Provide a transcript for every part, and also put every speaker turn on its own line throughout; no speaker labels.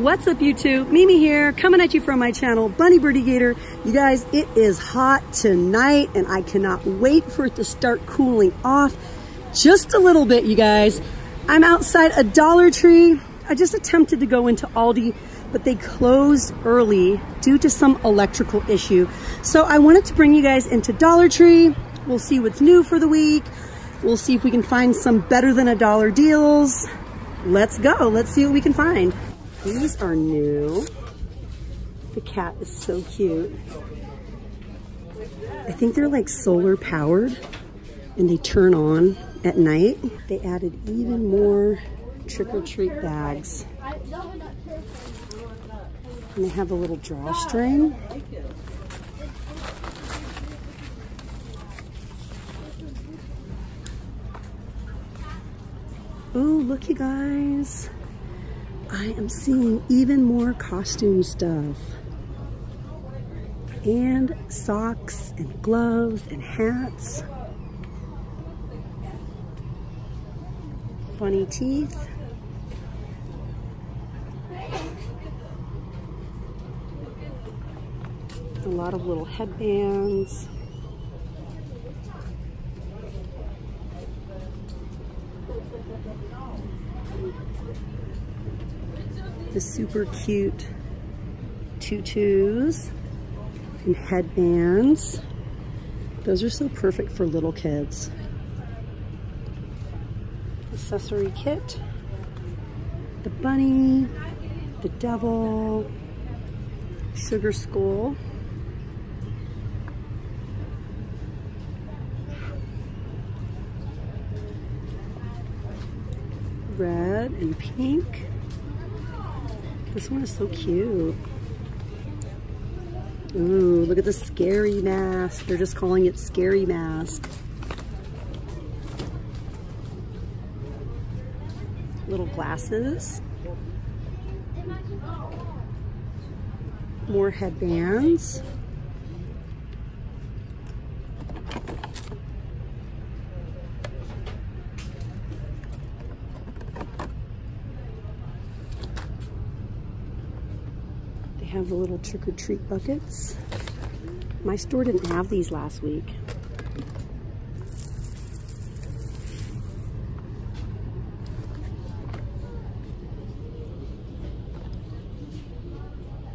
What's up YouTube? Mimi here, coming at you from my channel, Bunny Birdy Gator. You guys, it is hot tonight and I cannot wait for it to start cooling off just a little bit, you guys. I'm outside a Dollar Tree. I just attempted to go into Aldi, but they closed early due to some electrical issue. So I wanted to bring you guys into Dollar Tree. We'll see what's new for the week. We'll see if we can find some better than $1 deals. Let's go, let's see what we can find. These are new. The cat is so cute. I think they're like solar powered and they turn on at night. They added even more trick-or-treat bags. And they have a little drawstring. Ooh, look you guys. I am seeing even more costume stuff. And socks and gloves and hats. Funny teeth. A lot of little headbands. The super cute tutus and headbands. Those are so perfect for little kids. Accessory kit. The bunny, the devil, sugar skull. Red and pink. This one is so cute. Ooh, look at the scary mask. They're just calling it scary mask. Little glasses. More headbands. Have the little trick-or-treat buckets. My store didn't have these last week.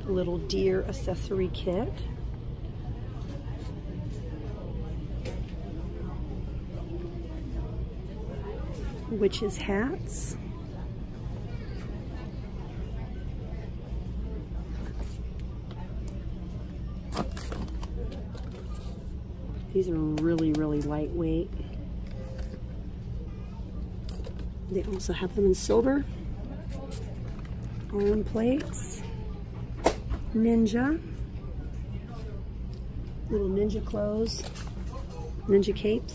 A little deer accessory kit. Witches hats. These are really, really lightweight. They also have them in silver. Arm plates. Ninja. Little ninja clothes. Ninja capes.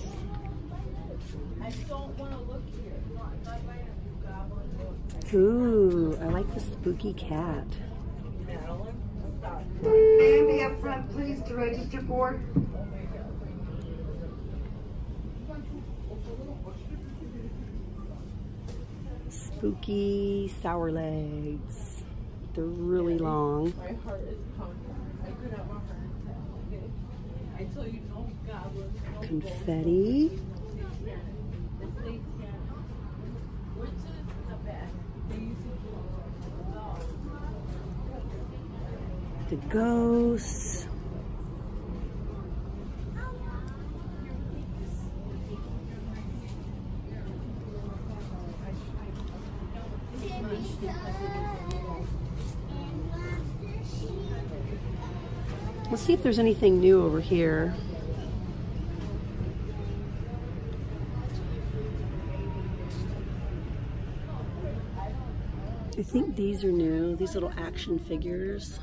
Ooh, I like the spooky cat.
Andy up front, please, to register for.
Spooky sour legs. They're really long.
My heart is pumping. I could have a heart attack. I tell you, no goblins. No
confetti.
Which is the best?
The ghosts. Let's see if there's anything new over here. I think these are new, these little action figures.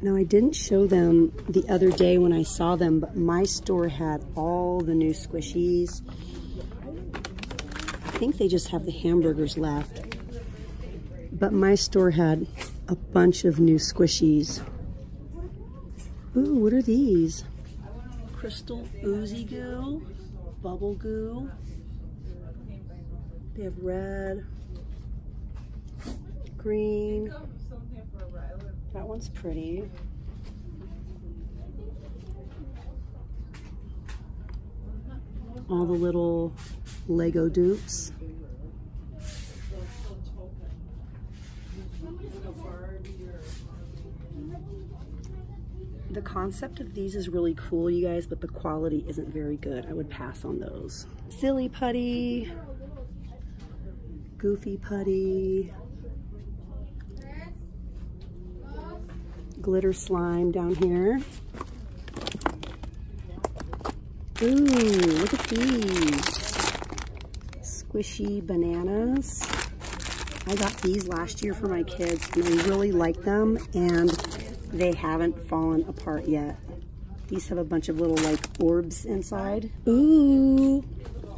Now, I didn't show them the other day when I saw them, but my store had all the new squishies. I think they just have the hamburgers left. But my store had a bunch of new squishies. Ooh, what are these? crystal oozy goo, bubble goo. They have red, green. That one's pretty. All the little Lego dupes. The concept of these is really cool, you guys, but the quality isn't very good. I would pass on those. Silly putty, goofy putty, glitter slime down here. Ooh, look at these. Squishy bananas. I got these last year for my kids and I really like them and they haven't fallen apart yet. These have a bunch of little like orbs inside. Ooh,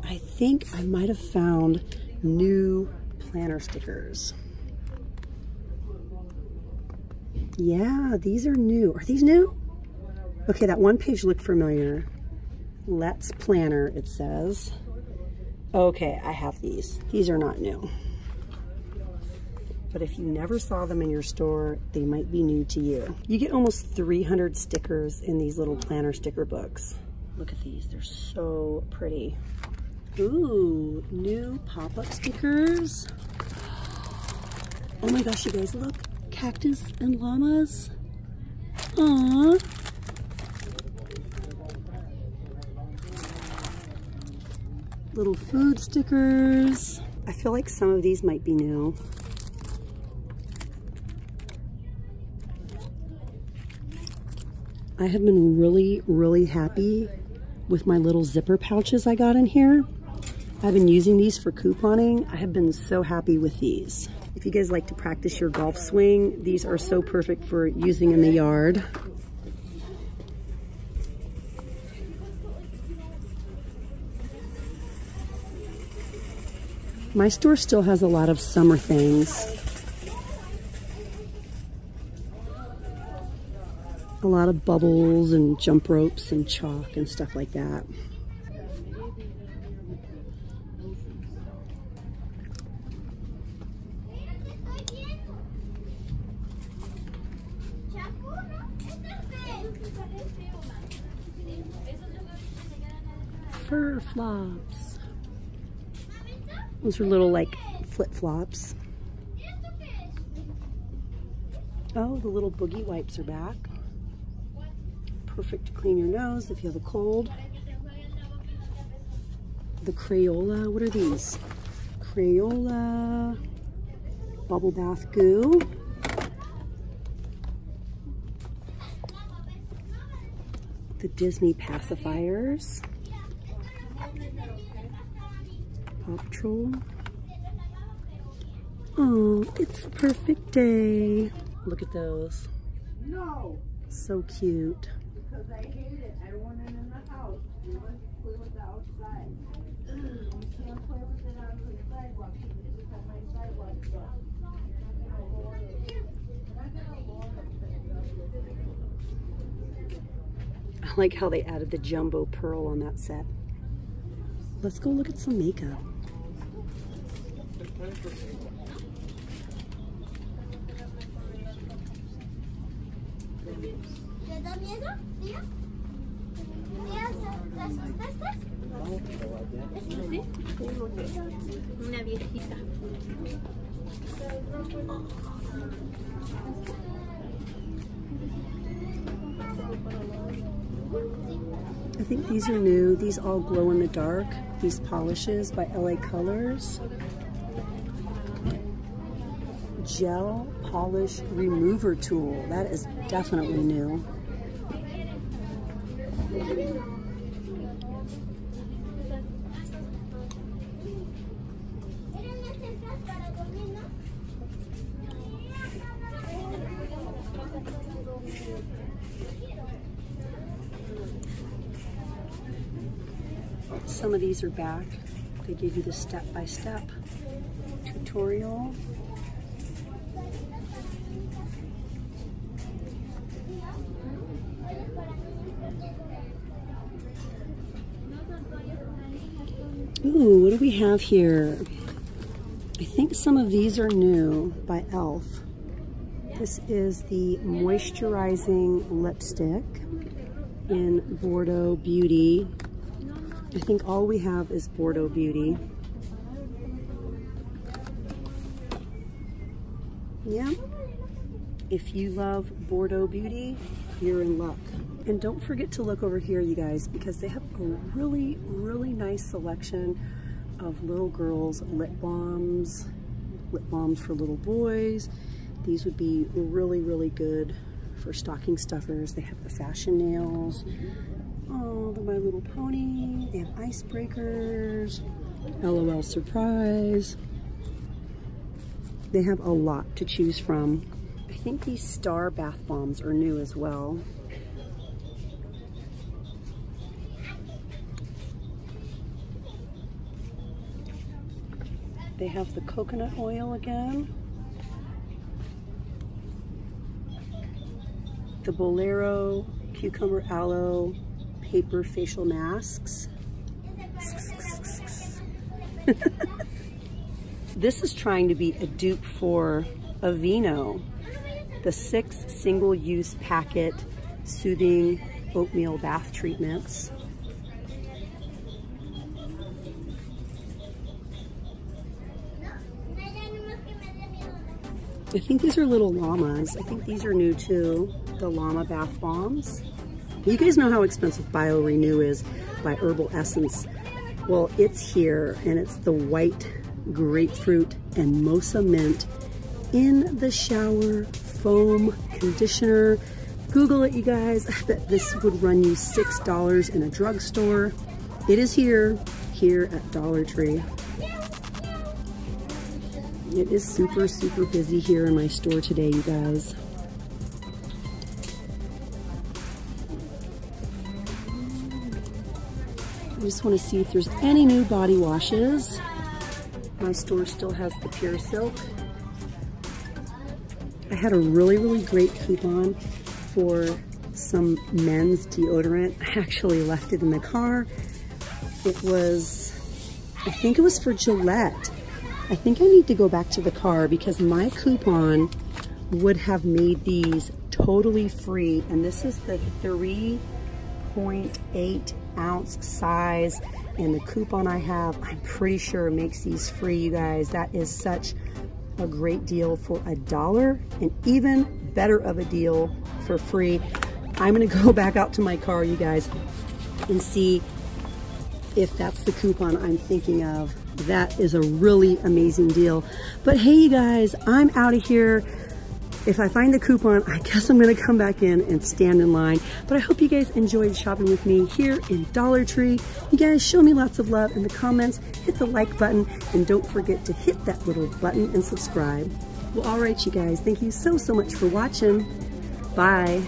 I think I might have found new planner stickers. Yeah, these are new. Are these new? Okay, that one page looked familiar. Let's Planner, it says. Okay, I have these. These are not new. But if you never saw them in your store, they might be new to you. You get almost 300 stickers in these little planner sticker books. Look at these, they're so pretty. Ooh, new pop-up stickers. Oh my gosh, you guys, look. Cactus and llamas. Aww. Little food stickers. I feel like some of these might be new. I have been really happy with my little zipper pouches I got in here. I've been using these for couponing. I have been so happy with these. If you guys like to practice your golf swing, these are so perfect for using in the yard. My store still has a lot of summer things. A lot of bubbles and jump ropes and chalk and stuff like that. Fur flops. Those are little like flip-flops. Oh, the little boogie wipes are back. Perfect to clean your nose if you have a cold. The Crayola, what are these? Crayola bubble bath goo. The Disney pacifiers. Paw Patrol. Oh, it's a perfect day. Look at those.
No.
So cute.
Because I hate it. I want it in the house. You must play with the outside. You can't play with it on the sidewalk. It's on my sidewalk.
I like how they added the jumbo pearl on that set. Let's go look at some makeup.
¿Te da miedo, tía? Una viejita.
I think these are new. These all glow in the dark. These polishes by LA Colors. Gel polish remover tool. That is definitely new. Some of these are back. They give you the step-by-step tutorial. Ooh, what do we have here? I think some of these are new by e.l.f. This is the Moisturizing Lipstick in Bordeaux Beauty. I think all we have is Bordeaux Beauty. Yeah, if you love Bordeaux Beauty, you're in luck. And don't forget to look over here, you guys, because they have a really, really nice selection of little girls' lip balms for little boys. These would be really, really good for stocking stuffers. They have the fashion nails. Oh, the My Little Pony. They have icebreakers. LOL Surprise. They have a lot to choose from. I think these Star bath bombs are new as well. They have the coconut oil again. The Bolero Cucumber Aloe Paper Facial Masks. This is trying to be a dupe for Aveeno. The 6 single-use packet soothing oatmeal bath treatments. I think these are little llamas. I think these are new too, the Llama bath bombs. You guys know how expensive Bio Renew is by Herbal Essence. Well, it's here, and it's the white grapefruit and mocha mint in the shower foam conditioner. Google it, you guys. I bet this would run you $6 in a drugstore. It is here at Dollar Tree. It is super, super busy here in my store today, you guys. I just want to see if there's any new body washes. My store still has the Pure Silk. I had a really, really great coupon for some men's deodorant. I actually left it in the car. It was, I think it was for Gillette. I think I need to go back to the car because my coupon would have made these totally free. And this is the 3.8 ounce size. And the coupon I have, I'm pretty sure makes these free, you guys. That is such a great deal for $1 and even better of a deal for free. I'm gonna go back out to my car, you guys, and see if that's the coupon I'm thinking of. That is a really amazing deal. But hey, you guys, I'm out of here. If I find the coupon, I guess I'm gonna come back in and stand in line. But I hope you guys enjoyed shopping with me here in Dollar Tree. You guys show me lots of love in the comments, hit the like button, and don't forget to hit that little button and subscribe. Well, all right, you guys, thank you so, so much for watching. Bye.